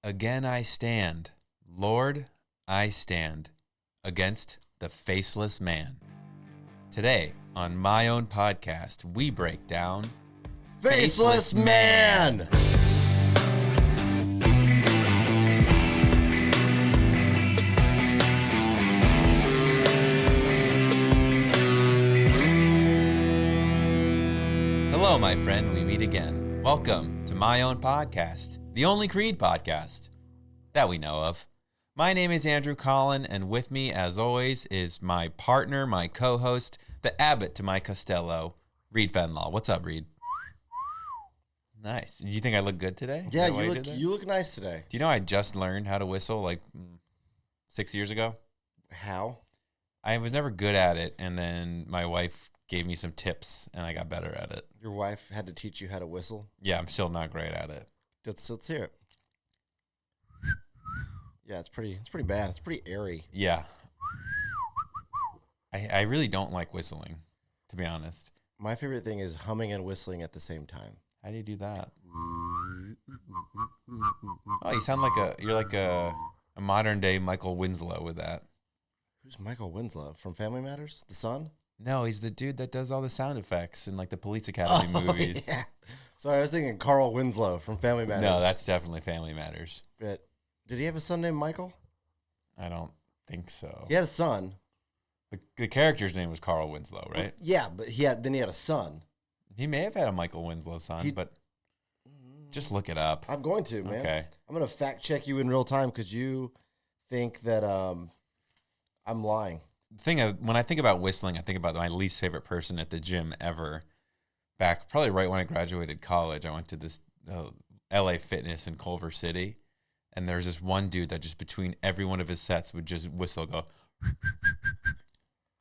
Again I stand, Lord, I stand against the faceless man. Today, on my own podcast, we break down Faceless Man! Hello, my friend, we meet again. Welcome to my own podcast, the only Creed podcast that we know of. My name is Andrew Colin, and with me, as always, is my partner, my co-host, the Abbot to my Costello, Reid Fenlaw. What's up, Reid? Nice. Do you think I look good today? Yeah, you look nice today. Do you know I just learned how to whistle like 6 years ago? How? I was never good at it, and then my wife gave me some tips, and I got better at it. Your wife had to teach you how to whistle? Yeah, I'm still not great at it. Let's hear it. Yeah, it's pretty bad. It's pretty airy. Yeah. I really don't like whistling, to be honest. My favorite thing is humming and whistling at the same time. How do you do that? Oh, you sound like you're like a modern day Michael Winslow with that. Who's Michael Winslow? From Family Matters? The son? No, he's the dude that does all the sound effects in like the Police Academy movies. Yeah. Sorry, I was thinking Carl Winslow from Family Matters. No, that's definitely Family Matters. But did he have a son named Michael? I don't think so. He had a son. The character's name was Carl Winslow, right? Yeah, but he had a son. He may have had a Michael Winslow son, but just look it up. I'm going to, man. Okay. I'm going to fact check you in real time because you think that I'm lying. The thing when I think about whistling, I think about my least favorite person at the gym ever. Back probably right when I graduated college, I went to this LA Fitness in Culver City, and there's this one dude that just between every one of his sets would just whistle, go,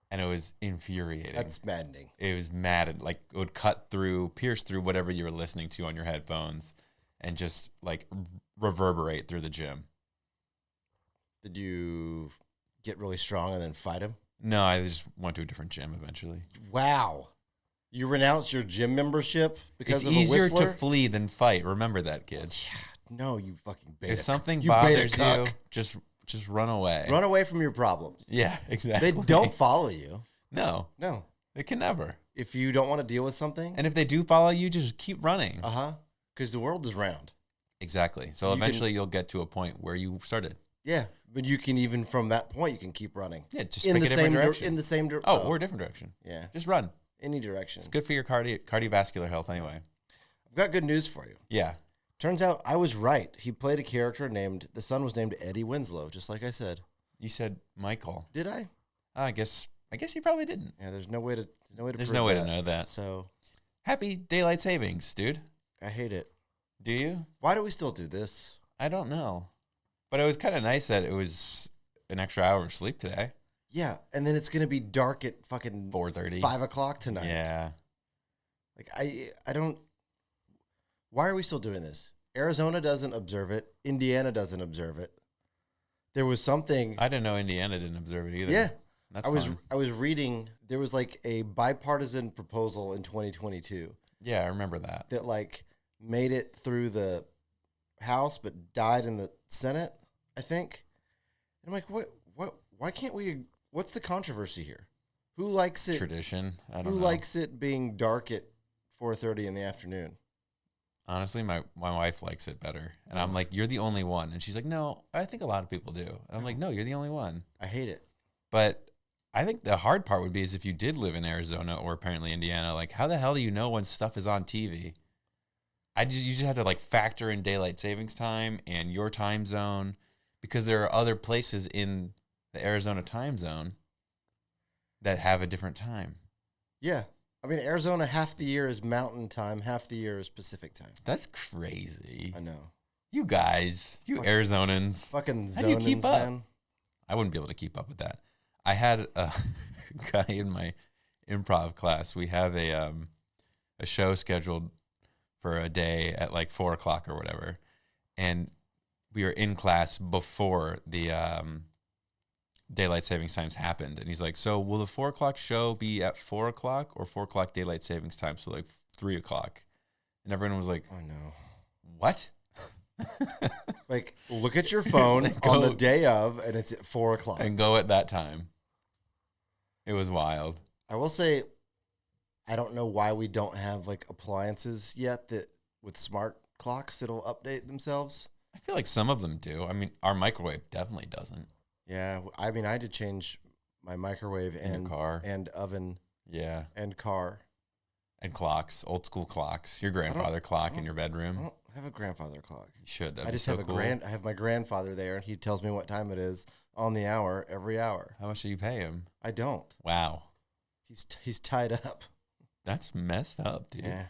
and it was infuriating. That's maddening. It was mad, like it would pierce through whatever you were listening to on your headphones, and just like reverberate through the gym. Did you get really strong and then fight him? No, I just went to a different gym eventually. Wow. You renounced your gym membership because of a whistler? It's easier to flee than fight. Remember that, kids. Yeah, no, you fucking beta. If something bothers you, just run away. Run away from your problems. Yeah, exactly. They don't follow you. No. No. They can never. If you don't want to deal with something. And if they do follow you, just keep running. Uh-huh. Because the world is round. Exactly. So eventually you'll get to a point where you started. Yeah. But you can even from that point, you can keep running. Yeah, just pick a different direction. In the same direction. Oh, or a different direction. Yeah. Just run. Any direction. It's good for your cardiovascular health anyway. I've got good news for you. Yeah. Turns out I was right. He played a character the son was named Eddie Winslow, just like I said. You said Michael. Did I? I guess you probably didn't. Yeah, there's no way to know that. So happy daylight savings, dude. I hate it. Do you? Why do we still do this? I don't know. But it was kind of nice that it was an extra hour of sleep today. Yeah, and then it's going to be dark at fucking 4:30. 5 o'clock tonight. Yeah. Like, I don't... Why are we still doing this? Arizona doesn't observe it. Indiana doesn't observe it. There was something... I didn't know Indiana didn't observe it either. Yeah. That's I was reading, there was like a bipartisan proposal in 2022. Yeah, I remember that. That like made it through the House but died in the Senate, I think. And I'm like, why can't we... What's the controversy here? Who likes it? Tradition. I don't know. Who likes it being dark at 4:30 in the afternoon? Honestly, my wife likes it better. And I'm like, you're the only one. And she's like, no, I think a lot of people do. And I'm like, no, you're the only one. I hate it. But I think the hard part would be is if you did live in Arizona or apparently Indiana, like how the hell do you know when stuff is on TV? You just have to like factor in daylight savings time and your time zone because there are other places in the Arizona time zone that have a different time. Yeah. I mean, Arizona, half the year is mountain time, half the year is Pacific time. That's crazy. I know. You guys, Arizonans. Fucking How do you keep up? Man. I wouldn't be able to keep up with that. I had a guy in my improv class. We have a show scheduled for a day at like 4 o'clock or whatever. And we were in class before the daylight savings times happened. And he's like, so will the 4 o'clock show be at 4 o'clock or 4 o'clock daylight savings time? So like 3 o'clock. And everyone was like, oh no. What? Like, look at your phone on the day of, and it's at 4:00. And go at that time. It was wild. I will say, I don't know why we don't have like appliances yet that with smart clocks that'll update themselves. I feel like some of them do. I mean, our microwave definitely doesn't. Yeah, I mean, I had to change my microwave and car and oven. Yeah. And car. And clocks, old school clocks. Your grandfather clock in your bedroom. I don't have a grandfather clock. You should. I just have cool. I have my grandfather there, and he tells me what time it is on the hour every hour. How much do you pay him? I don't. Wow. He's tied up. That's messed up, dude. Yeah.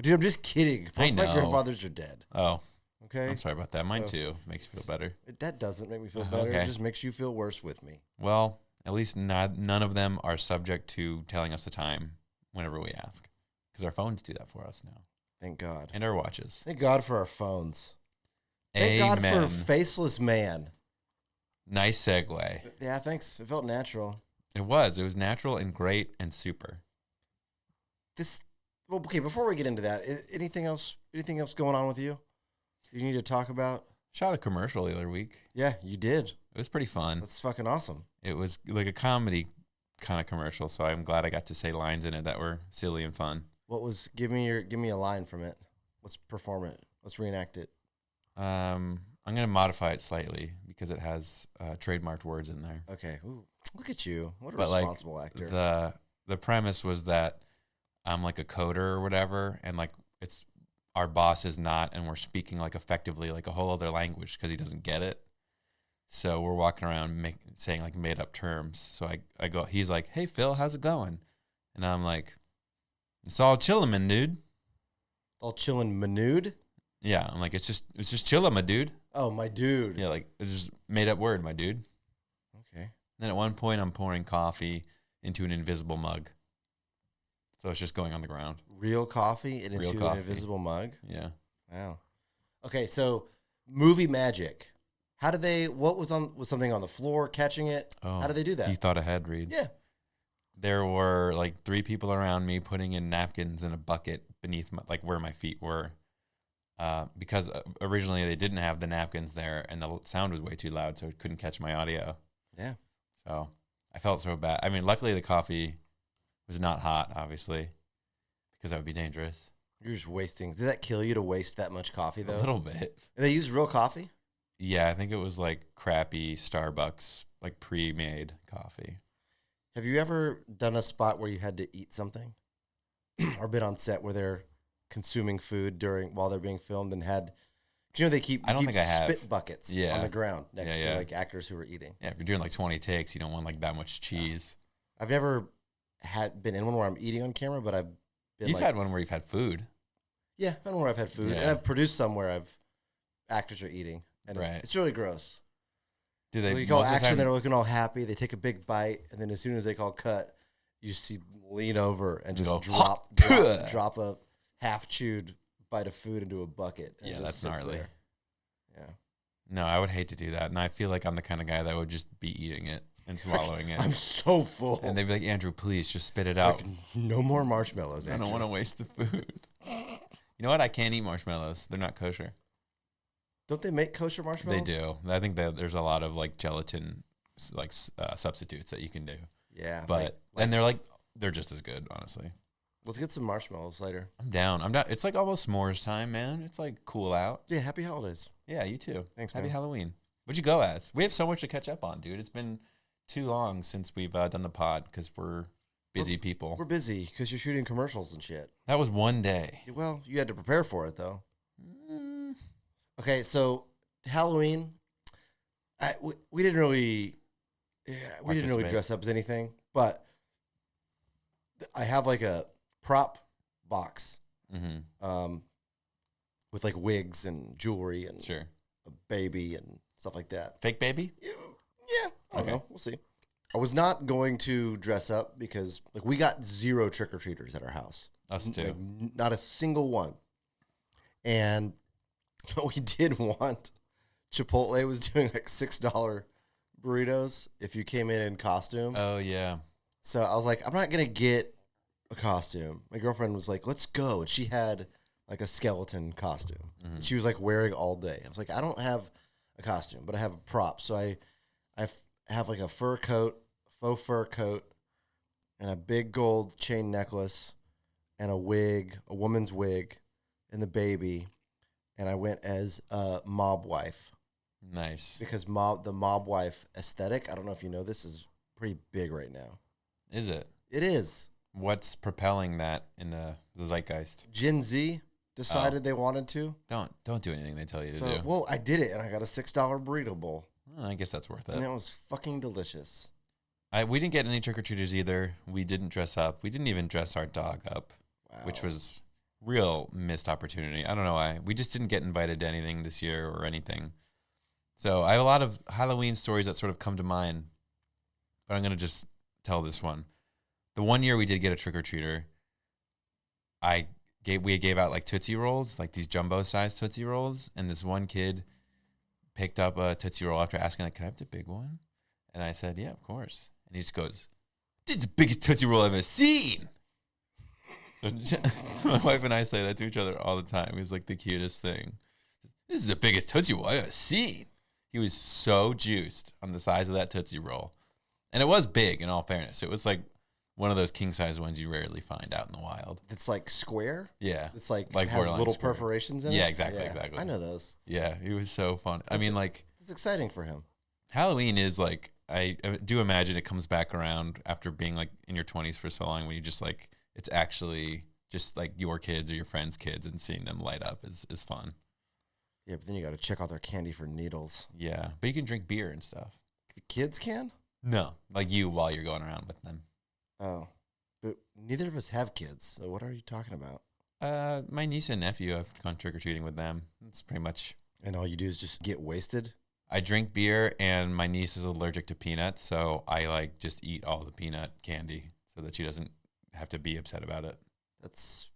Dude, I'm just kidding. I know. My grandfathers are dead. Oh. Okay. I'm sorry about that. Mine too. Makes you feel better. That doesn't make me feel better. Okay. It just makes you feel worse with me. Well, at least none of them are subject to telling us the time whenever we ask. Because our phones do that for us now. Thank God. And our watches. Thank God for our phones. Amen. Thank God for FACELESS MAN. Nice segue. Yeah, thanks. It felt natural. It was. It was natural and great and super. Well, okay, before we get into that, anything else going on with you? You need to talk about? Shot a commercial the other week. Yeah, you did. It was pretty fun. That's fucking awesome. It was like a comedy kind of commercial, so I'm glad I got to say lines in it that were silly and fun. Give me a line from it. Let's perform it. Let's reenact it. I'm gonna modify it slightly because it has trademarked words in there. Okay. Ooh, look at you. What a responsible actor. The premise was that I'm like a coder or whatever, and like it's our boss is not, and we're speaking like effectively like a whole other language because he doesn't get it. So we're walking around saying like made up terms. So I go, he's like, "Hey Phil, how's it going?" And I'm like, "It's all chillin', man, dude." All chillin', manude? Yeah, I'm like, it's just chillin', my dude. Oh, my dude. Yeah, like it's just made up word, my dude. Okay. Then at one point, I'm pouring coffee into an invisible mug. So it's just going on the ground. Real coffee into an invisible mug? Yeah. Wow. Okay, so movie magic. How did they, was something on the floor catching it? Oh, how did they do that? You thought ahead, Reed. Yeah. There were like 3 people around me putting in napkins in a bucket beneath like where my feet were. Because originally they didn't have the napkins there and the sound was way too loud, so it couldn't catch my audio. Yeah. So I felt so bad. I mean, luckily the coffee was not hot, obviously, because that would be dangerous. You're just wasting. Did that kill you to waste that much coffee, though? A little bit. Did they use real coffee? Yeah, I think it was like crappy Starbucks, like pre-made coffee. Have you ever done a spot where you had to eat something or been on set where they're consuming food while they're being filmed and had, cause they keep spit buckets on the ground next to like actors who are eating. Yeah, if you're doing like 20 takes, you don't want like that much cheese. I've never been in one where I'm eating on camera, but I've been. You've had one where you've had food. Yeah, I've had one where I've had food, and I've produced some where actors are eating, and it's really gross. Do they? You call action, they're looking all happy. They take a big bite, and then as soon as they call cut, you see lean over and just drop a half-chewed bite of food into a bucket. And yeah, that's gnarly. There. Yeah. No, I would hate to do that, and I feel like I'm the kind of guy that would just be eating it and swallowing it. I'm so full. And they'd be like, "Andrew, please just spit it out. Like, no more marshmallows, Andrew. I don't want to waste the food." You know what? I can't eat marshmallows. They're not kosher. Don't they make kosher marshmallows? They do. I think that there's a lot of like gelatin like substitutes that you can do. Yeah. But and they're just as good, honestly. Let's get some marshmallows later. I'm down. It's like almost s'mores time, man. It's like cool out. Yeah, happy holidays. Yeah, you too. Thanks, Happy man. Halloween. What'd you go as? We have so much to catch up on, dude. It's been too long since we've done the pod because we're busy people. We're busy because you're shooting commercials and shit. That was one day. Well, you had to prepare for it, though. Okay, so Halloween, we didn't really dress up as anything, but I have like a prop box with like wigs and jewelry and a baby and stuff like that. Fake baby? Yeah, I don't know. We'll see. I was not going to dress up because like we got 0 trick-or-treaters at our house. Us too. Like, not a single one. And we did want, Chipotle was doing like $6 burritos if you came in costume. Oh, yeah. So I was like, I'm not going to get a costume. My girlfriend was like, let's go. And she had like a skeleton costume. Mhm. She was like wearing all day. I was like, I don't have a costume, but I have a prop. So I have like a faux fur coat, and a big gold chain necklace, and a wig, a woman's wig, and the baby. And I went as a mob wife. Nice. Because the mob wife aesthetic, I don't know if you know, this is pretty big right now. Is it? It is. What's propelling that in the zeitgeist? Gen Z decided they wanted to. Don't do anything they tell you to do. Well, I did it, and I got a $6 burrito bowl. Well, I guess that's worth it. And it was fucking delicious. We didn't get any trick-or-treaters either. We didn't dress up. We didn't even dress our dog up, which was real missed opportunity. I don't know why. We just didn't get invited to anything this year or anything. So I have a lot of Halloween stories that sort of come to mind, but I'm going to just tell this one. The one year we did get a trick-or-treater, we gave out like Tootsie Rolls, like these jumbo-sized Tootsie Rolls, and this one kid picked up a Tootsie Roll after asking, like, can I have the big one? And I said, yeah, of course. And he just goes, this is the biggest Tootsie Roll I've ever seen. So my wife and I say that to each other all the time. It was like the cutest thing. This is the biggest Tootsie Roll I've ever seen. He was so juiced on the size of that Tootsie Roll. And it was big, in all fairness. It was like one of those king-size ones you rarely find out in the wild. It's like square? Yeah. It's like has little square perforations in it? Yeah, exactly. I know those. Yeah, it was so fun. It's exciting for him. Halloween is like, I do imagine it comes back around after being like in your 20s for so long, when you just like, it's actually just like your kids or your friends' kids, and seeing them light up is fun. Yeah, but then you got to check out their candy for needles. Yeah, but you can drink beer and stuff. The kids can? No, like you while you're going around with them. Oh, but neither of us have kids, so what are you talking about? My niece and nephew, I've gone trick-or-treating with them. It's pretty much... And all you do is just get wasted? I drink beer, and my niece is allergic to peanuts, so I like just eat all the peanut candy so that she doesn't have to be upset about it. That's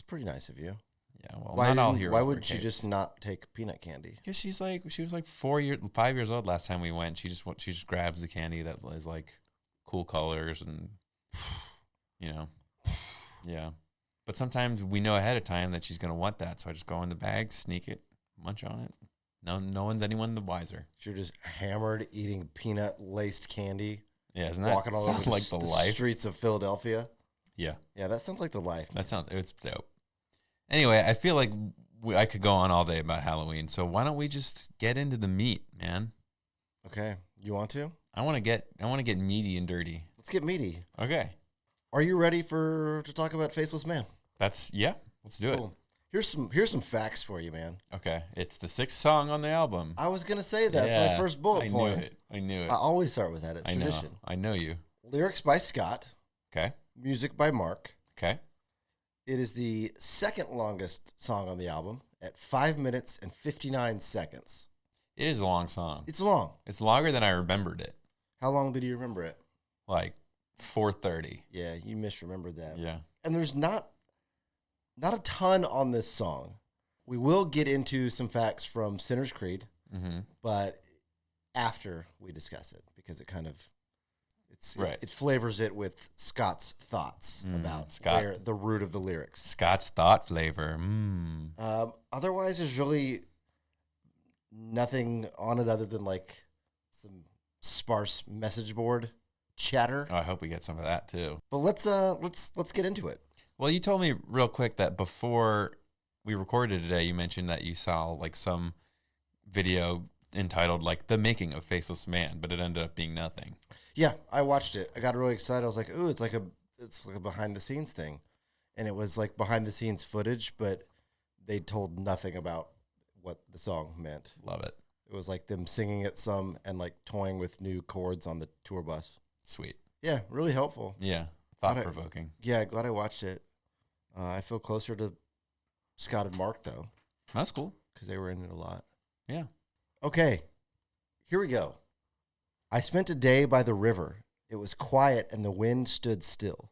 pretty nice of you. Yeah, well, not all heroes. Why would she just not take peanut candy? Because she was like 5 years old last time we went. She just grabs the candy that is like cool colors and, you know, yeah. But sometimes we know ahead of time that she's gonna want that, so I just go in the bag, sneak it, munch on it. No one's anyone the wiser. You're just hammered eating peanut laced candy. Yeah, isn't that walking all over like the life streets of Philadelphia? Yeah, that sounds like the life. It's dope. Anyway, I feel like I could go on all day about Halloween, so why don't we just get into the meat, man? Okay, you want to? I want to get meaty and dirty. Let's get meaty. Okay. Are you ready to talk about Faceless Man? Let's do it. Here's some facts for you, man. Okay, it's the 6th song on the album. I was gonna say that. It's my first bullet point. I knew it. I always start with that. It's tradition. I know you. Lyrics by Scott. Okay. Music by Mark. Okay. It is the second longest song on the album at 5 minutes and 59 seconds. It is a long song. It's long. It's longer than I remembered it. How long did you remember it? Like 4:30. Yeah, you misremembered that. Yeah. And there's not a ton on this song. We will get into some facts from Sinner's Creed, but after we discuss it, because it kind of it flavors it with Scott's thoughts about the root of the lyrics. Scott's thought flavor. Otherwise, there's really nothing on it other than like some sparse message board chatter. Oh, I hope we get some of that too. But let's get into it. Well, you told me real quick that before we recorded today, you mentioned that you saw like some video entitled like "The Making of Faceless Man," but it ended up being nothing. Yeah, I watched it. I got really excited. I was like, "Ooh, it's like a behind the scenes thing," and it was like behind the scenes footage, but they told nothing about what the song meant. Love it. It was like them singing it some and like toying with new chords on the tour bus. Sweet. Yeah, really helpful. Yeah, thought-provoking. Yeah, glad I watched it. I feel closer to Scott and Mark, though. That's cool. Because they were in it a lot. Yeah. Okay, here we go. I spent a day by the river. It was quiet and the wind stood still.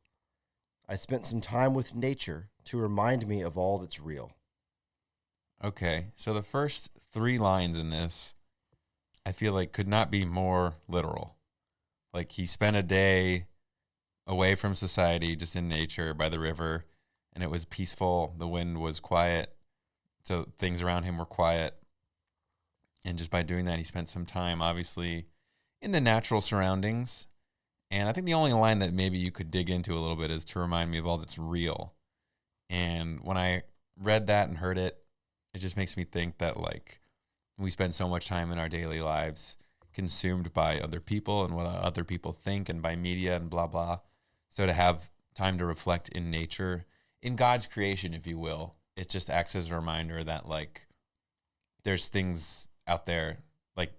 I spent some time with nature to remind me of all that's real. Okay, so the first 3 lines in this, I feel like could not be more literal. Like he spent a day away from society, just in nature by the river, and it was peaceful. The wind was quiet, so things around him were quiet. And just by doing that, he spent some time, obviously, in the natural surroundings. And I think the only line that maybe you could dig into a little bit is to remind me of all that's real. And when I read that and heard it, it just makes me think that, like, we spend so much time in our daily lives consumed by other people and what other people think, and by media and blah, blah. So to have time to reflect in nature, in God's creation, if you will, it just acts as a reminder that, like, there's things out there, like,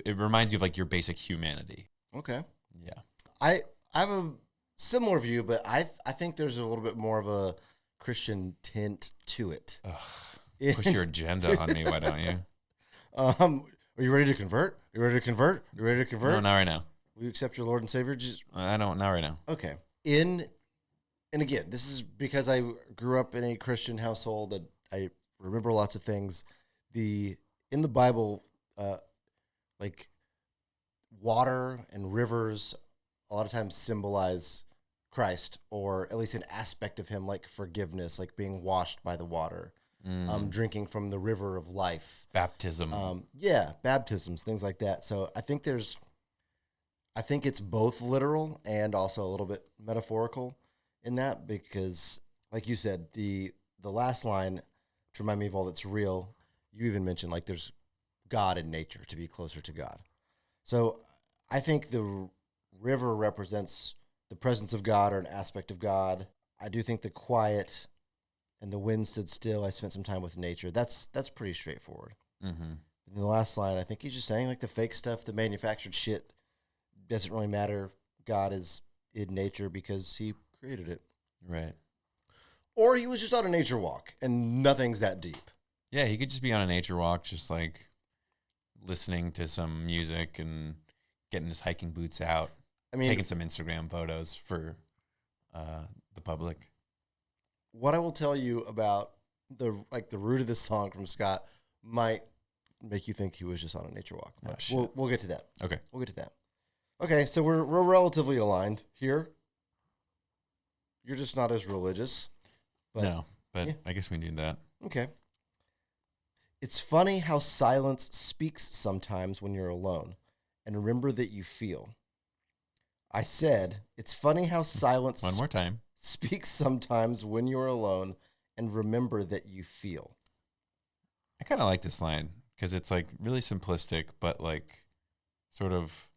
it reminds you of, like, your basic humanity. Okay. Yeah. I have a similar view, but I think there's a little bit more of a Christian tint to it. Ugh, push your agenda on me, why don't you? Are you ready to convert? You ready to convert? You ready to convert? No, not right now. Will you accept your Lord and Savior? I don't, not right now. Okay. And again, this is because I grew up in a Christian household and I remember lots of things. In the Bible, like water and rivers a lot of times symbolize Christ, or at least an aspect of him, like forgiveness, like being washed by the water, drinking from the river of life. Baptism. Baptisms, things like that. So I think it's both literal and also a little bit metaphorical in that, because like you said, the last line, to remind me of all that's real, you even mentioned, like, there's God in nature, to be closer to God. So I think the river represents the presence of God, or an aspect of God. I do think the quiet and the wind stood still. I spent some time with nature. That's pretty straightforward. Mm-hmm. In the last line, I think he's just saying, like, the fake stuff, the manufactured shit doesn't really matter. God is in nature because he created it. Right. Or he was just on a nature walk and nothing's that deep. Yeah, he could just be on a nature walk, just like listening to some music and getting his hiking boots out. I mean, taking some Instagram photos for the public. What I will tell you about the root of this song from Scott might make you think he was just on a nature walk. We'll get to that. Okay. We'll get to that. Okay, so we're relatively aligned here. You're just not as religious. But yeah. I guess we need that. Okay. It's funny how silence speaks sometimes when you're alone, and remember that you feel. I said, it's funny how silence one more time speaks sometimes when you're alone, and remember that you feel. I kind of like this line because it's, like, really simplistic, but, like, sort of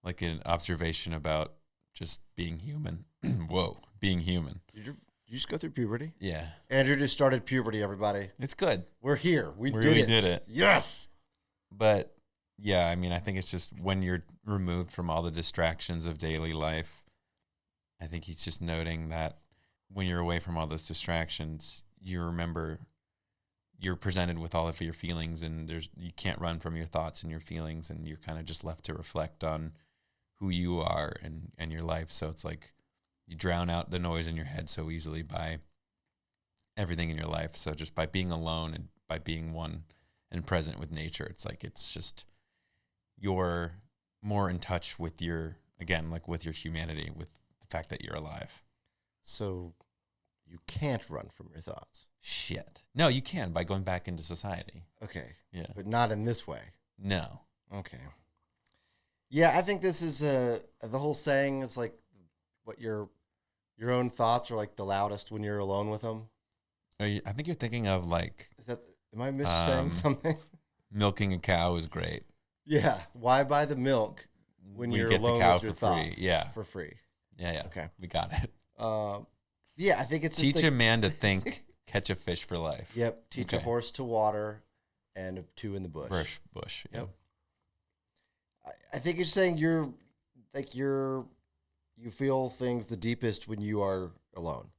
like an observation about just being human. Whoa, being human. Did you just go through puberty? Yeah. Andrew just started puberty, everybody. It's good. We're here. We did did it. Yes. But, yeah, I mean, I think it's just when you're removed from all the distractions of daily life, I think he's just noting that when you're away from all those distractions, you remember you're presented with all of your feelings, and you can't run from your thoughts and your feelings, and you're kind of just left to reflect on who you are and your life. So it's like you drown out the noise in your head so easily by everything in your life. So just by being alone and by being one and present with nature, it's like it's just you're more in touch with your humanity, with the fact that you're alive. So you can't run from your thoughts. Shit. No, you can by going back into society. Okay. Yeah. But not in this way. No. Okay. Yeah, I think this is the whole saying is like what your own thoughts are like the loudest when you're alone with them. I think you're thinking of like. Am I saying something? Milking a cow is great. Yeah. Why buy the milk when you're alone with your thoughts? Yeah. For free. Yeah. Okay. We got it. Yeah, I think it's teach a man to think, catch a fish for life. Yep. Teach a horse to water, and two in the bush. Bush. Yep. I think it's saying you feel things the deepest when you are alone.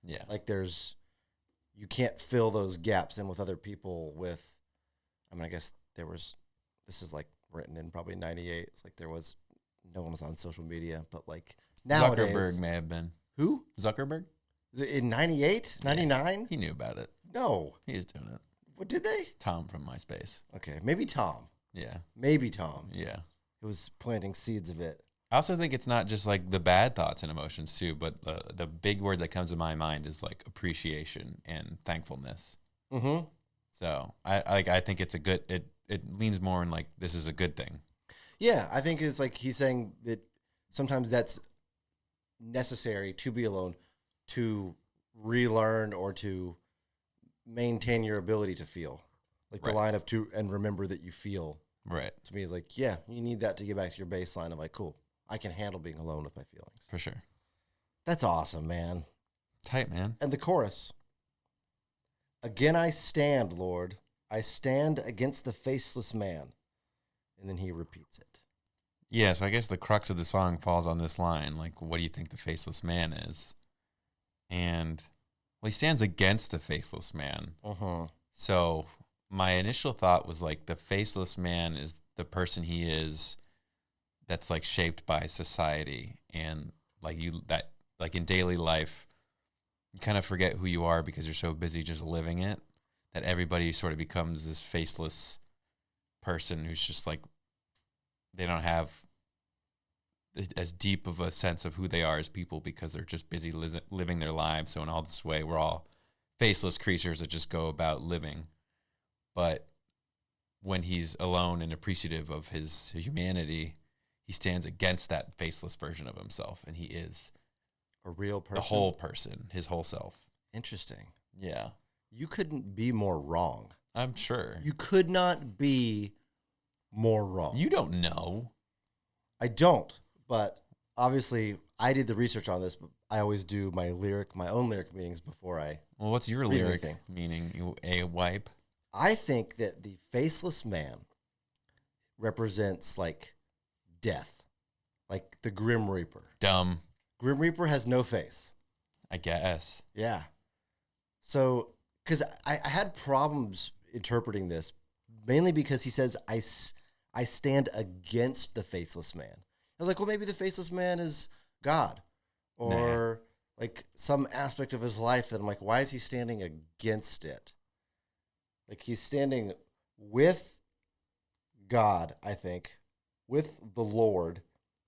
Yeah. Like you can't fill those gaps in with other people with, I mean, I guess this is like written in probably 98. It's like no one was on social media, but like nowadays. Zuckerberg may have been. Who? Zuckerberg? In 98? 99? Yeah, he knew about it. No. He was doing it. What did they? Tom from MySpace. Okay. Maybe Tom. Yeah. Maybe Tom. Yeah. It was planting seeds of it. I also think it's not just like the bad thoughts and emotions too, but the big word that comes to my mind is like appreciation and thankfulness. Mm-hmm. So I think it's a good, it leans more in like, this is a good thing. Yeah, I think it's like he's saying that sometimes that's necessary to be alone, to relearn or to maintain your ability to feel. Like the line of and remember that you feel. Right. To me is like, yeah, you need that to get back to your baseline of like, cool, I can handle being alone with my feelings. For sure. That's awesome, man. Tight, man. And the chorus. Again I stand, Lord. I stand against the faceless man. And then he repeats it. Yeah, so I guess the crux of the song falls on this line. Like, what do you think the faceless man is? And, well, he stands against the faceless man. Uh-huh. So my initial thought was like, the faceless man is the person he is that's like shaped by society. And like like in daily life, you kind of forget who you are because you're so busy just living it, that everybody sort of becomes this faceless person who's just like, they don't have as deep of a sense of who they are as people because they're just busy living their lives. So in all this way, we're all faceless creatures that just go about living. But when he's alone and appreciative of his humanity, he stands against that faceless version of himself, and he is a real person. The whole person, his whole self. Interesting. Yeah. You couldn't be more wrong. I'm sure. You could not be more wrong. You don't know. I don't, but obviously I did the research on this, but I always do my own lyric meanings before I. Well, what's your lyric meaning? A wipe? I think that the faceless man represents like death, like the Grim Reaper. Dumb. Grim Reaper has no face. I guess. Yeah. So, because I had problems interpreting this, mainly because he says, I stand against the faceless man. I was like, well, maybe the faceless man is God or like some aspect of his life that I'm like, why is he standing against it? Like he's standing with God, I think, with the Lord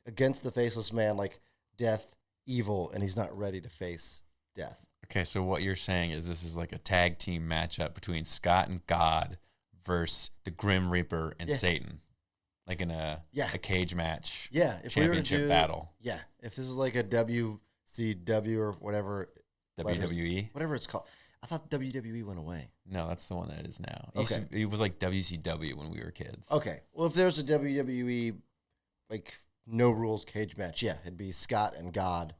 against the faceless man, like death, evil, and he's not ready to face death. Okay, so what you're saying is this is like a tag team matchup between Scott and God versus the Grim Reaper and Satan. Like in a cage match. Yeah. If championship battle. Yeah. If this was like a WCW or whatever. WWE? Whatever it's called. I thought WWE went away. No, that's the one that it is now. Okay. It was like WCW when we were kids. Okay. Well, if there's a WWE, like, no rules cage match, yeah, it'd be Scott and God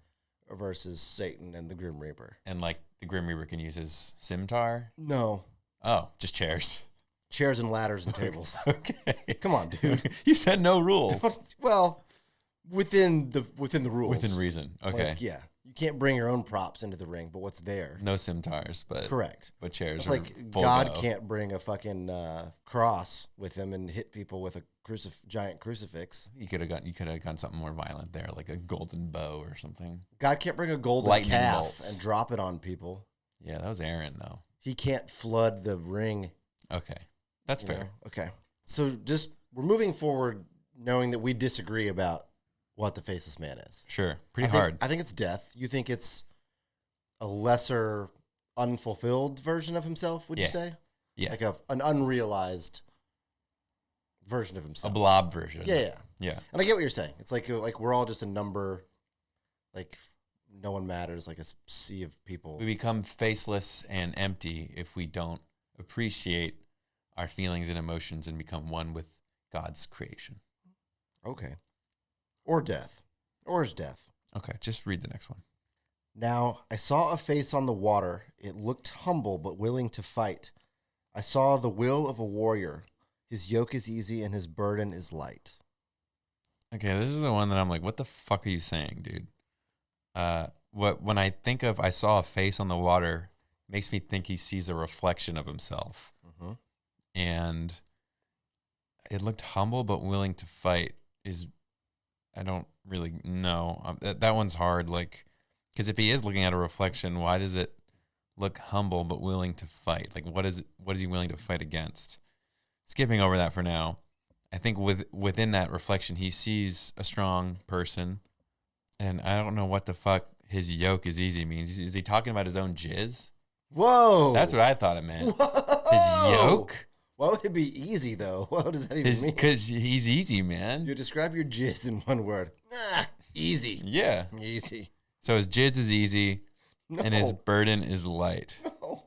versus Satan and the Grim Reaper. And, like, the Grim Reaper can use his scimitar? No. Oh, just chairs. Chairs and ladders and tables. Okay. Come on, dude. You said no rules. Well, within the rules. Within reason. Okay. Like, yeah. You can't bring your own props into the ring, but what's there? No scimitars, but correct. But chairs. It's like God can't bring a fucking cross with him and hit people with a giant crucifix. You could have gone something more violent there, like a golden bow or something. God can't bring a golden lightning calf bolts and drop it on people. Yeah, that was Aaron though. He can't flood the ring. Okay, that's fair. Know? Okay, so we're moving forward, knowing that we disagree about what the faceless man is. Sure. Pretty hard. I think it's death. You think it's a lesser, unfulfilled version of himself, would you say? Yeah. Like an unrealized version of himself. A blob version. Yeah. And I get what you're saying. It's like we're all just a number, like no one matters, like a sea of people. We become faceless and empty if we don't appreciate our feelings and emotions and become one with God's creation. Okay. Or death. Or is death. Okay, just read the next one. Now, I saw a face on the water. It looked humble but willing to fight. I saw the will of a warrior. His yoke is easy and his burden is light. Okay, this is the one that I'm like, what the fuck are you saying, dude? When I think of I saw a face on the water, it makes me think he sees a reflection of himself. Mm-hmm. And it looked humble but willing to fight is... I don't really know. That one's hard. Like, because if he is looking at a reflection, why does it look humble but willing to fight? Like, what is he willing to fight against? Skipping over that for now. I think within that reflection, he sees a strong person, and I don't know what the fuck his yoke is easy means. Is he talking about his own jizz? Whoa. That's what I thought it meant. Whoa. His yoke? Why would it be easy, though? What does that even mean? Because he's easy, man. You describe your jizz in one word. Easy. Yeah. Easy. So his jizz is easy, and his burden is light. No.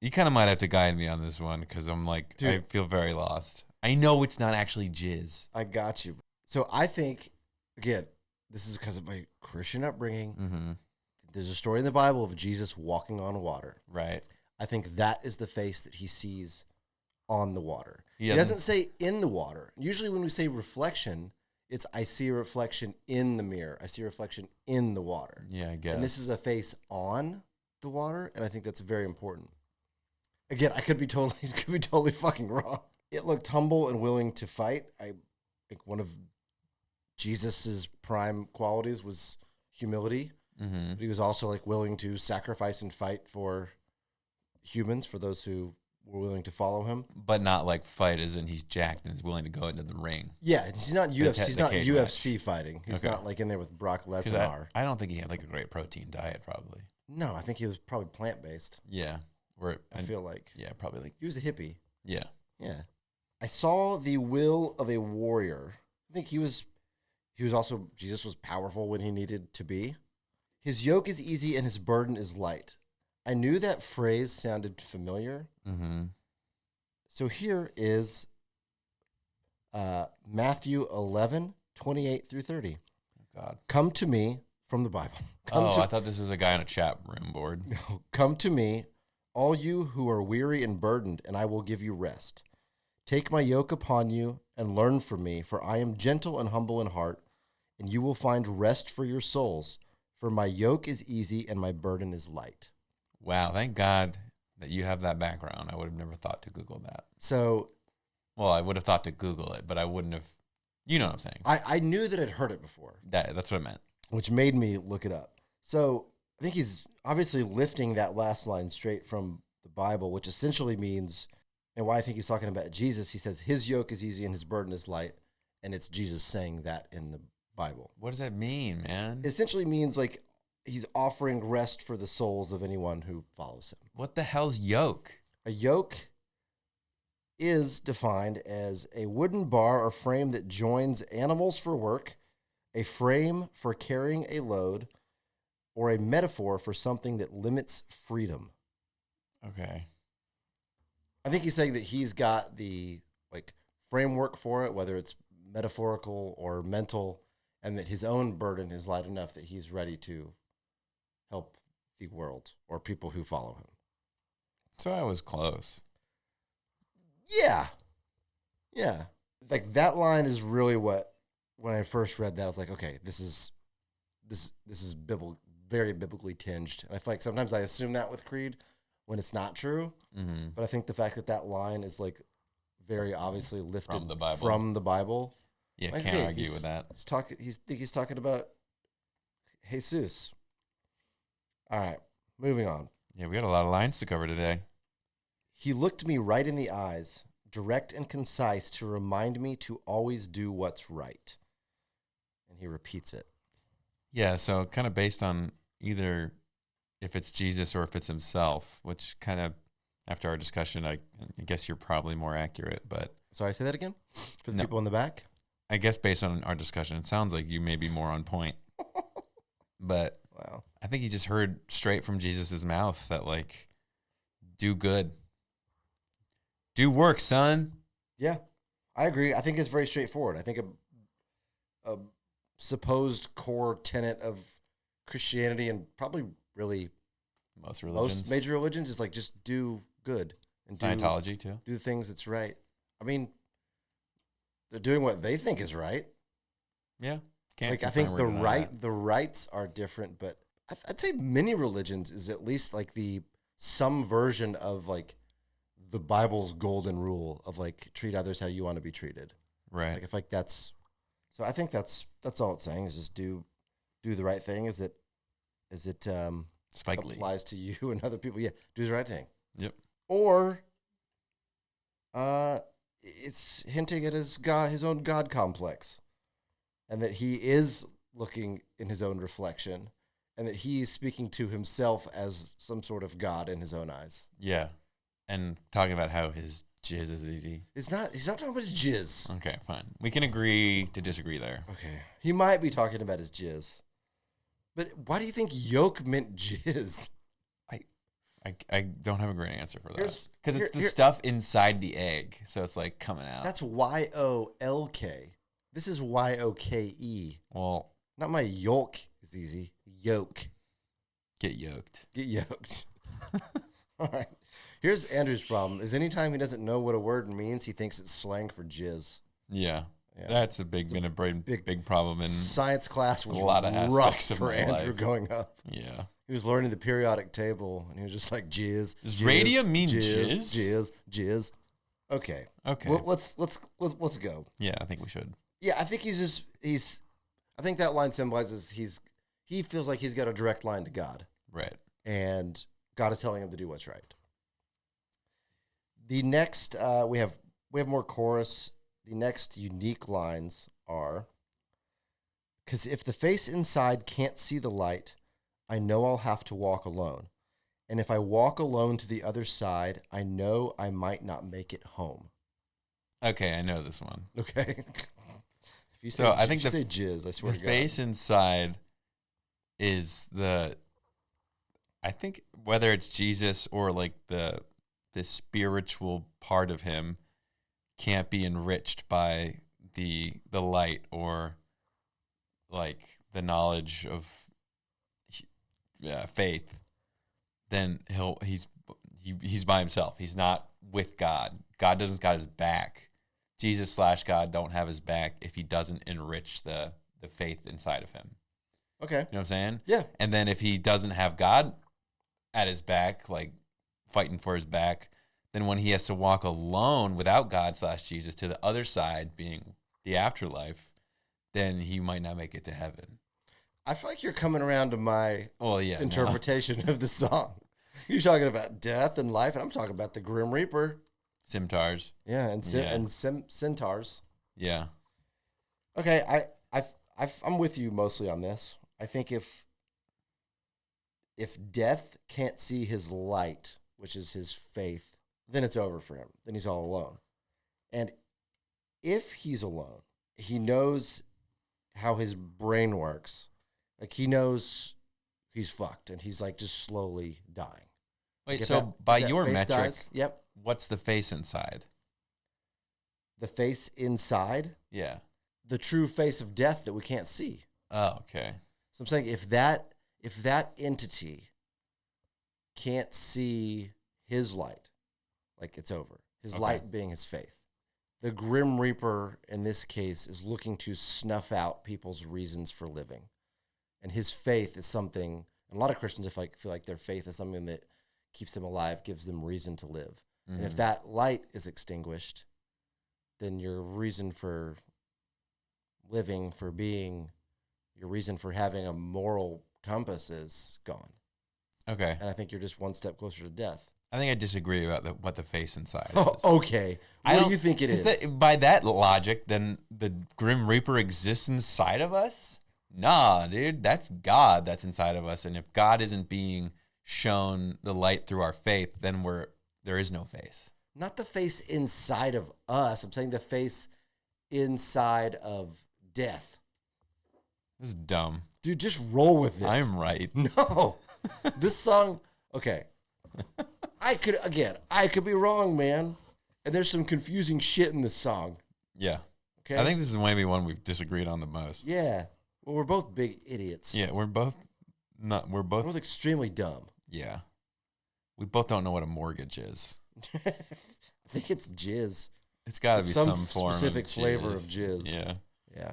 You kind of might have to guide me on this one, because I'm like, Dude. I feel very lost. I know it's not actually jizz. I got you. So I think, again, this is because of my Christian upbringing. Mm-hmm. There's a story in the Bible of Jesus walking on water. Right. I think that is the face that he sees on the water. He doesn't say in the water. Usually when we say reflection, it's I see a reflection in the mirror. I see a reflection in the water. Yeah, I guess. And this is a face on the water, and I think that's very important. Again, I could be totally fucking wrong. It looked humble and willing to fight. I think one of Jesus's prime qualities was humility. Mm-hmm. But he was also like willing to sacrifice and fight for humans, for those who were willing to follow him. But not like fight as in he's jacked and is willing to go into the ring. Yeah, he's not UFC. He's not cage UFC match. fighting. He's Okay. not like in there with Brock 'Cause Lesnar. I don't think he had like a great protein diet, probably. No, I think he was probably plant based. Yeah. I feel like Yeah, probably like. he was a hippie. Yeah. Yeah, I saw the will of a warrior. I think he was also, Jesus was powerful when he needed to be. His yoke is easy and his burden is light. I knew that phrase sounded familiar. Mm-hmm. So here is Matthew 11:28 through 30. God. Come to me from the Bible. I thought this was a guy on a chat room board. Come to me, all you who are weary and burdened, and I will give you rest. Take my yoke upon you and learn from me, for I am gentle and humble in heart, and you will find rest for your souls. For my yoke is easy and my burden is light. Wow, thank God that you have that background. I would have never thought to Google that. So, well, I would have thought to Google it, but I wouldn't have. You know what I'm saying? I knew that I'd heard it before. That's what I meant. Which made me look it up. So I think he's obviously lifting that last line straight from the Bible, which essentially means, and why I think he's talking about Jesus, he says his yoke is easy and his burden is light. And it's Jesus saying that in the Bible. What does that mean, man? It essentially means like he's offering rest for the souls of anyone who follows him. What the hell's yoke? A yoke is defined as a wooden bar or frame that joins animals for work, a frame for carrying a load, or a metaphor for something that limits freedom. Okay. I think he's saying that he's got the like framework for it, whether it's metaphorical or mental, and that his own burden is light enough that he's ready to help the world or people who follow him. So I was close. Yeah. Yeah. Like that line is really what, when I first read that, I was like, okay, this is very biblically tinged. And I feel like sometimes I assume that with Creed when it's not true. Mm-hmm. But I think the fact that that line is like very obviously lifted From the Bible. Yeah, Like, can't argue with that. He's talking about Jesus. All right, moving on. Yeah, we got a lot of lines to cover today. He looked me right in the eyes, direct and concise, to remind me to always do what's right. And he repeats it. Yeah, so kind of based on either if it's Jesus or if it's himself, which kind of, after our discussion, I guess you're probably more accurate, but... Sorry, say that again? For the people in the back? I guess based on our discussion, it sounds like you may be more on point. But wow. I think he just heard straight from Jesus' mouth that, like, do good. Do work, son. Yeah, I agree. I think it's very straightforward. I think a supposed core tenet of Christianity and probably really most major religions is like just do good and Scientology too. Do things that's right. I mean, they're doing what they think is right. Yeah, I think the rights are different, but I'd say many religions is at least like some version of like the Bible's golden rule of like treat others how you want to be treated. Right. Like if like that's so I think that's all it's saying is just do the right thing. Is it Spike Lee applies to you and other people? Yeah, do the right thing. Yep. Or it's hinting at his own God complex, and that he is looking in his own reflection, and that he's speaking to himself as some sort of God in his own eyes. Yeah. And talking about how his jizz is easy. He's not talking about his jizz. Okay, fine. We can agree to disagree there. Okay. He might be talking about his jizz. But why do you think yolk meant jizz? I don't have a great answer for that. Because it's the here- stuff inside the egg. So it's like coming out. That's YOLK. This is YOKE. Well, Not my yolk is easy. Yolk. get yoked. Get yoked. All right. Here's Andrew's problem, is anytime he doesn't know what a word means, he thinks it's slang for jizz. Yeah. Yeah. That's been a big problem in Science class was a lot of rough aspects of for my Andrew life. growing up. Yeah. He was learning the periodic table, and he was just like, jizz. Does jizz, radium mean jizz? Jizz. Okay. Okay. Well, let's go. Yeah, I think we should. Yeah, I think I think that line symbolizes he feels like he's got a direct line to God, Right. and God is telling him to do what's right. The next we have more chorus. The next unique lines are, because if the face inside can't see the light, I know I'll have to walk alone. And if I walk alone to the other side, I know I might not make it home. Okay, I know this one. Okay. If you say, So I think if you say jizz, I swear The to God. face inside is I think whether it's Jesus or like the spiritual part of him can't be enriched by the light or like the knowledge of faith, then he's by himself. He's not with God. God doesn't got his back. Jesus / God don't have his back if he doesn't enrich the faith inside of him. Okay. You know what I'm saying? Yeah. And then if he doesn't have God at his back, like fighting for his back, then when he has to walk alone without God / Jesus to the other side, being the afterlife, then he might not make it to heaven. I feel like you're coming around to my interpretation of the song. You're talking about death and life, and I'm talking about the Grim Reaper. Simtars. Yeah, and centaurs. Yeah. Okay, I'm with you mostly on this. I think if death can't see his light, which is his faith, then it's over for him. Then he's all alone. And if he's alone, he knows how his brain works. Like, he knows he's fucked, and he's like just slowly dying. Wait, Like, so by that your faith metric, dies, yep. what's the face inside? The face inside, Yeah. the true face of death that we can't see. Oh, okay. So I'm saying if that entity can't see his light, like, it's over. His Okay. light being his faith. The Grim Reaper in this case is looking to snuff out people's reasons for living. And his faith is something, and a lot of Christians feel like their faith is something that keeps them alive, gives them reason to live. Mm-hmm. And if that light is extinguished, then your reason for living, for being, your reason for having a moral compass is gone. Okay. And I think you're just one step closer to death. I think I disagree about what the face inside Oh, is. okay. What do you think it is? By that logic, then the Grim Reaper exists inside of us? Nah, dude, that's God that's inside of us. And if God isn't being shown the light through our faith, then there is no face. Not the face inside of us. I'm saying the face inside of death. This is dumb. Dude, just roll with it. I'm right. No. This song, okay. I could be wrong, man. And there's some confusing shit in this song. Yeah. Okay. I think this is maybe one we've disagreed on the most. Yeah. Well, we're both big idiots. Yeah, we're both We're both extremely dumb. Yeah. We both don't know what a mortgage is. I think it's jizz. It's got to be some form specific of flavor of jizz. Yeah. Yeah.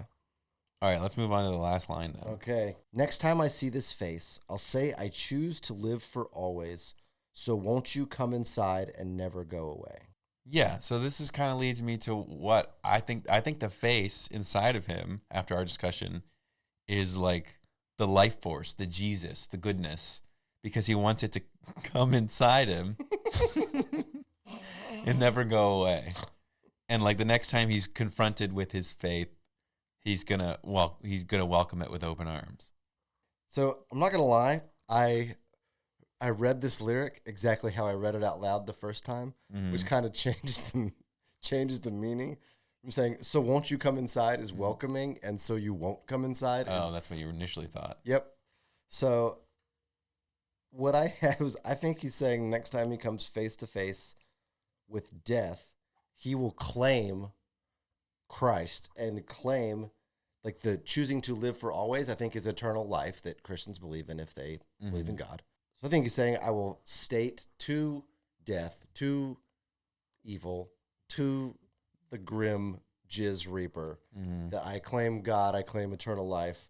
All right, let's move on to the last line then. Okay. Next time I see this face, I'll say I choose to live for always. So won't you come inside and never go away? Yeah, so this is kind of leads me to what I think. I think the face inside of him, after our discussion, is like the life force, the Jesus, the goodness, because he wants it to come inside him and never go away. And like the next time he's confronted with his faith, he's gonna welcome it with open arms. So I'm not gonna lie, I read this lyric exactly how I read it out loud the first time, which kind of changes the meaning. I'm saying, so won't you come inside is welcoming, and so you won't come inside. That's what you initially thought. Yep. So what I had was, I think he's saying next time he comes face to face with death, he will claim Christ and claim, like, the choosing to live for always, I think, is eternal life that Christians believe in if they believe in God. So I think he's saying, I will state to death, to evil, to the grim jizz reaper, that I claim God, I claim eternal life.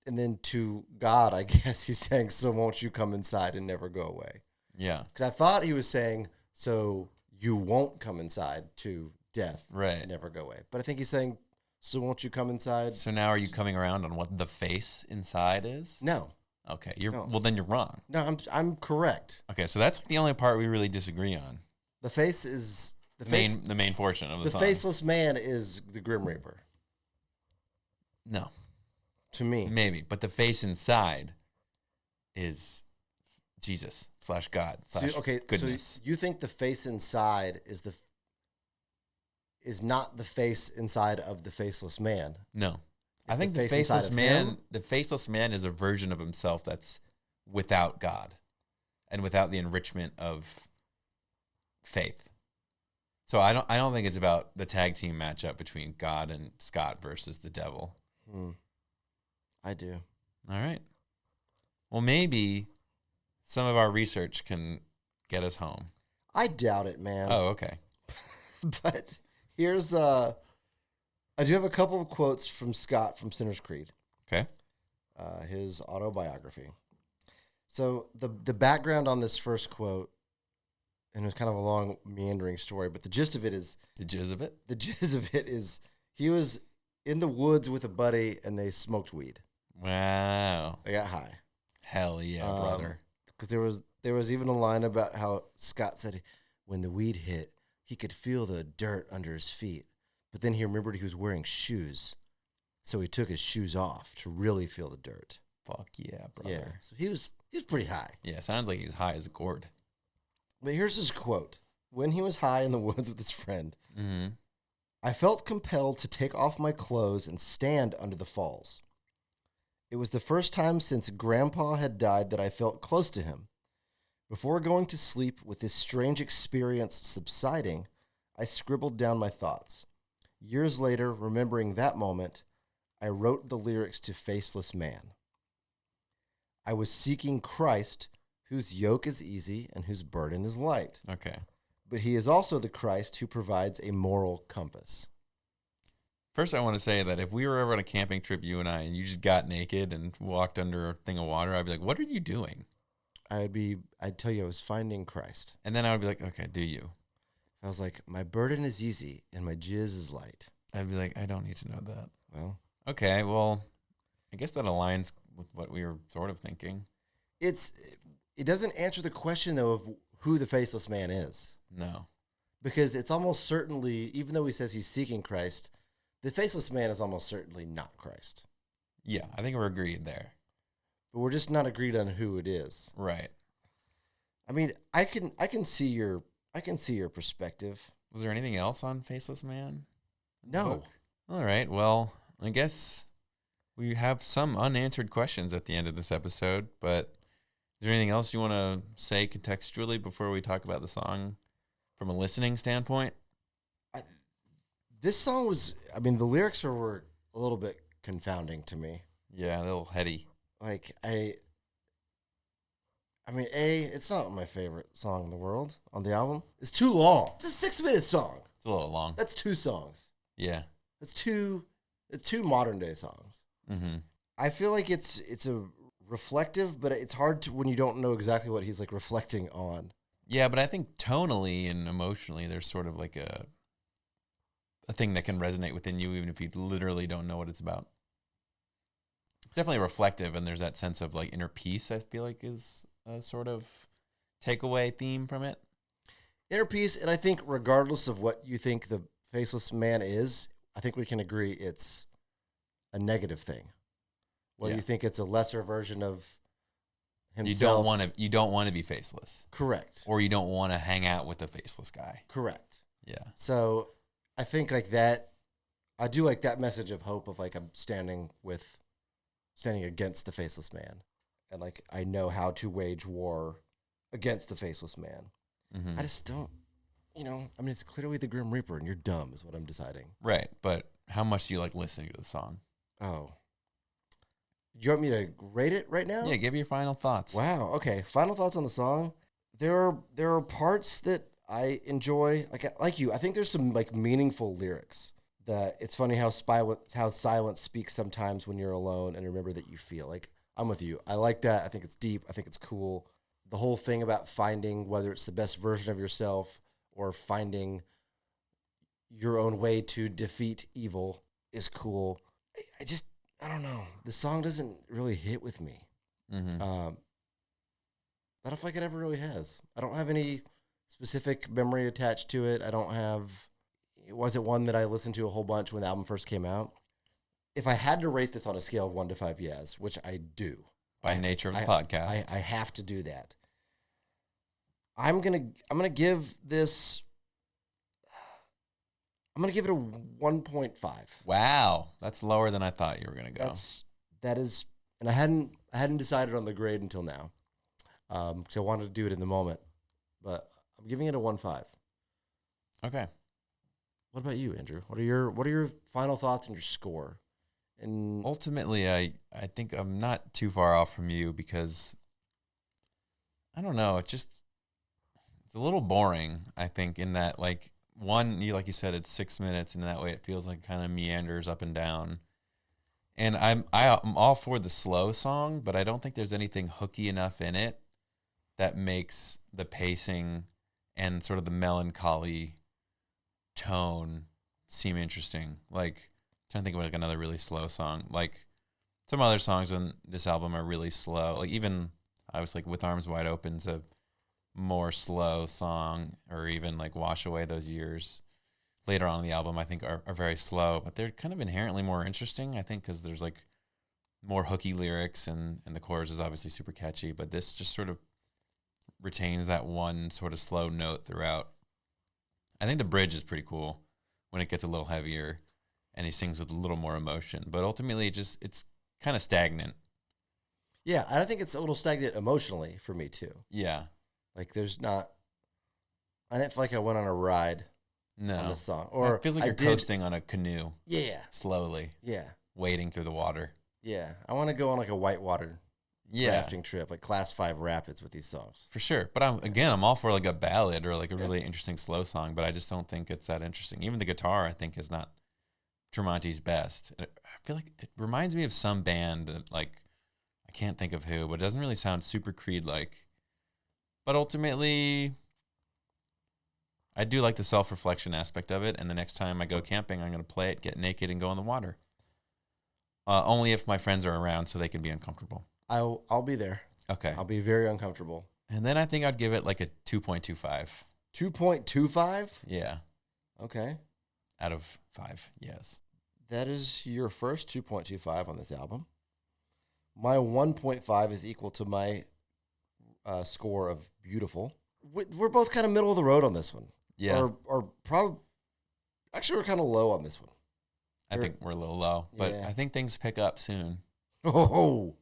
And then to God, I guess he's saying, so won't you come inside and never go away? Yeah. Because I thought he was saying, so you won't come inside to death and never go away. But I think he's saying, so won't you come inside? So now are you coming around on what the face inside is? No. Okay. Well, then you're wrong. No, I'm correct. Okay, so that's the only part we really disagree on. The face is... The main portion of the song. The faceless man is the Grim Reaper. No. To me. Maybe. But the face inside is Jesus / God / goodness. So you think the face inside is not the face inside of the faceless man? No. I think the faceless man is a version of himself that's without God and without the enrichment of faith. So I don't think it's about the tag team matchup between God and Scott versus the devil. I do. All right. Well, maybe some of our research can get us home. I doubt it, man. Oh, okay. But here's I do have a couple of quotes from Scott from Sinner's Creed. Okay. His autobiography. So the background on this first quote, and it was kind of a long, meandering story, but the gist of it is... The jizz of it? The jizz of it is he was in the woods with a buddy, and they smoked weed. Wow. They got high. Hell yeah, brother. Because there was even a line about how Scott said when the weed hit, he could feel the dirt under his feet. But then he remembered he was wearing shoes, so he took his shoes off to really feel the dirt. Fuck yeah, brother. Yeah, so he was pretty high. Yeah, sounds like he was high as a gourd. But here's his quote. When he was high in the woods with his friend, I felt compelled to take off my clothes and stand under the falls. It was the first time since Grandpa had died that I felt close to him. Before going to sleep with this strange experience subsiding, I scribbled down my thoughts. Years later, remembering that moment, I wrote the lyrics to Faceless Man. I was seeking Christ, whose yoke is easy and whose burden is light. Okay. But he is also the Christ who provides a moral compass. First, I want to say that if we were ever on a camping trip, you and I, and you just got naked and walked under a thing of water, I'd be like, what are you doing? I'd tell you I was finding Christ. And then I would be like, okay, do you? I was like, my burden is easy and my jizz is light. I'd be like, I don't need to know that. Well. Okay, well, I guess that aligns with what we were sort of thinking. It doesn't answer the question, though, of who the faceless man is. No. Because it's almost certainly, even though he says he's seeking Christ, the faceless man is almost certainly not Christ. Yeah, I think we're agreed there. But we're just not agreed on who it is. Right. I mean, I can see your perspective. Was there anything else on Faceless Man? No. All right. Well, I guess we have some unanswered questions at the end of this episode, but is there anything else you want to say contextually before we talk about the song from a listening standpoint? This song was, I mean, the lyrics were a little bit confounding to me. Yeah, a little heady. Like, I mean, it's not my favorite song in the world on the album. It's too long. It's a 6-minute song. It's a little long. That's 2 songs. Yeah. It's two modern day songs. Mm-hmm. I feel like it's a reflective, but it's hard to when you don't know exactly what he's like reflecting on. Yeah, but I think tonally and emotionally, there's sort of like a thing that can resonate within you, even if you literally don't know what it's about. It's definitely reflective, and there's that sense of like inner peace, I feel like is a sort of takeaway theme from it. Inner peace, and I think regardless of what you think the Faceless Man is, I think we can agree it's a negative thing. Whether you think it's a lesser version of himself. You don't want to be faceless. Correct. Or you don't want to hang out with a faceless guy. Correct. Yeah. So I think like that, I do like that message of hope of like I'm standing against the faceless man. And like I know how to wage war against the faceless man. Mm-hmm. I just don't, it's clearly the Grim Reaper and you're dumb is what I'm deciding. Right. But how much do you like listening to the song? Oh. Do you want me to rate it right now? Yeah, give me your final thoughts. Wow. Okay. Final thoughts on the song. There are parts that I enjoy. Like you, I think there's some like meaningful lyrics. It's funny how silence speaks sometimes when you're alone and remember that you feel. Like, I'm with you. I like that. I think it's deep. I think it's cool. The whole thing about finding whether it's the best version of yourself or finding your own way to defeat evil is cool. I don't know. The song doesn't really hit with me. Mm-hmm. I don't feel like it ever really has. I don't have any specific memory attached to it. It wasn't one that I listened to a whole bunch when the album first came out. If I had to rate this on a scale of 1 to 5 yes, which I do. By nature of the podcast. I have to do that. I'm gonna give this. I'm gonna give it a 1.5. Wow, that's lower than I thought you were gonna go. That is, and I hadn't decided on the grade until now, because I wanted to do it in the moment, but I'm giving it a 1.5. Okay. What about you, Andrew? What are your final thoughts and your score? And ultimately, I think I'm not too far off from you because I don't know. It's a little boring. I think in that like like you said, it's 6 minutes, and that way it feels like kind of meanders up and down. And I'm all for the slow song, but I don't think there's anything hooky enough in it that makes the pacing and sort of the melancholy tone seem interesting. Like, I'm trying to think of like another really slow song. Like some other songs on this album are really slow. Like even I was like With Arms Wide Open's a more slow song, or even like Wash Away Those Years later on in the album I think are very slow, but they're kind of inherently more interesting, I think, because there's like more hooky lyrics and the chorus is obviously super catchy, but this just sort of retains that one sort of slow note throughout. I think the bridge is pretty cool when it gets a little heavier and he sings with a little more emotion, but ultimately it's kind of stagnant. Yeah, I think it's a little stagnant emotionally for me too. Yeah. Like I didn't feel like I went on a ride on the song. Or it feels like you're coasting on a canoe. Yeah. Slowly. Yeah. Wading through the water. Yeah. I want to go on like a whitewater rafting trip, like Class 5 rapids with these songs. For sure. But I'm all for like a ballad or like a really interesting slow song, but I just don't think it's that interesting. Even the guitar, I think, is not Tremonti's best. I feel like it reminds me of some band that like, I can't think of who, but it doesn't really sound super Creed-like. But ultimately, I do like the self-reflection aspect of it, and the next time I go camping, I'm going to play it, get naked, and go in the water. Only if my friends are around so they can be uncomfortable. I'll be there. Okay. I'll be very uncomfortable. And then I think I'd give it like a 2.25. 2.25? Yeah. Okay. Out of 5, yes. That is your first 2.25 on this album. My 1.5 is equal to my score of beautiful. We're both kind of middle of the road on this one. Yeah. Or probably, actually, we're kind of low on this one. I think we're a little low, but I think things pick up soon. Oh.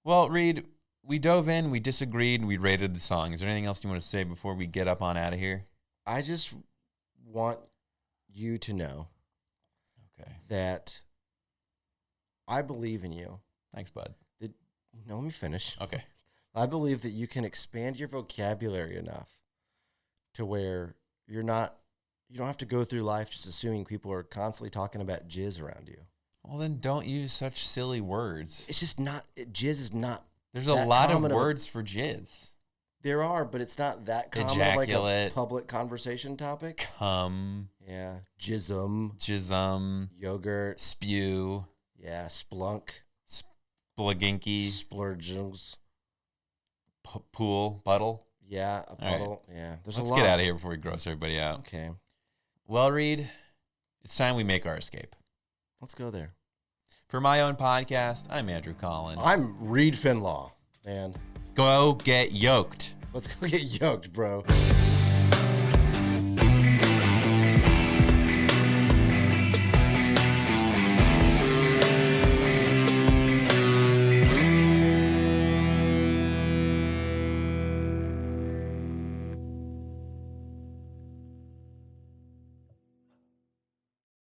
Well, Reid, we dove in, we disagreed, we rated the song. Is there anything else you want to say before we get up on out of here? I just want you to know that I believe in you. Thanks, bud. No, let me finish. Okay. I believe that you can expand your vocabulary enough to where you don't have to go through life just assuming people are constantly talking about jizz around you. Well, then don't use such silly words. It's just not, jizz is not. There's a lot of words for jizz. There are, but it's not that common. Ejaculate. Of like a public conversation topic. Cum. Yeah. Jism. Yogurt. Spew. Yeah. Splunk. Splaginky. Splurgings. Pool. Puddle. Yeah. A puddle. Right. Yeah. Let's get out of here before we gross everybody out. Okay. Well, Reed, it's time we make our escape. Let's go there. For my own podcast, I'm Andrew Colin. I'm Reid Fenlaw, man. Go get yoked. Let's go get yoked, bro.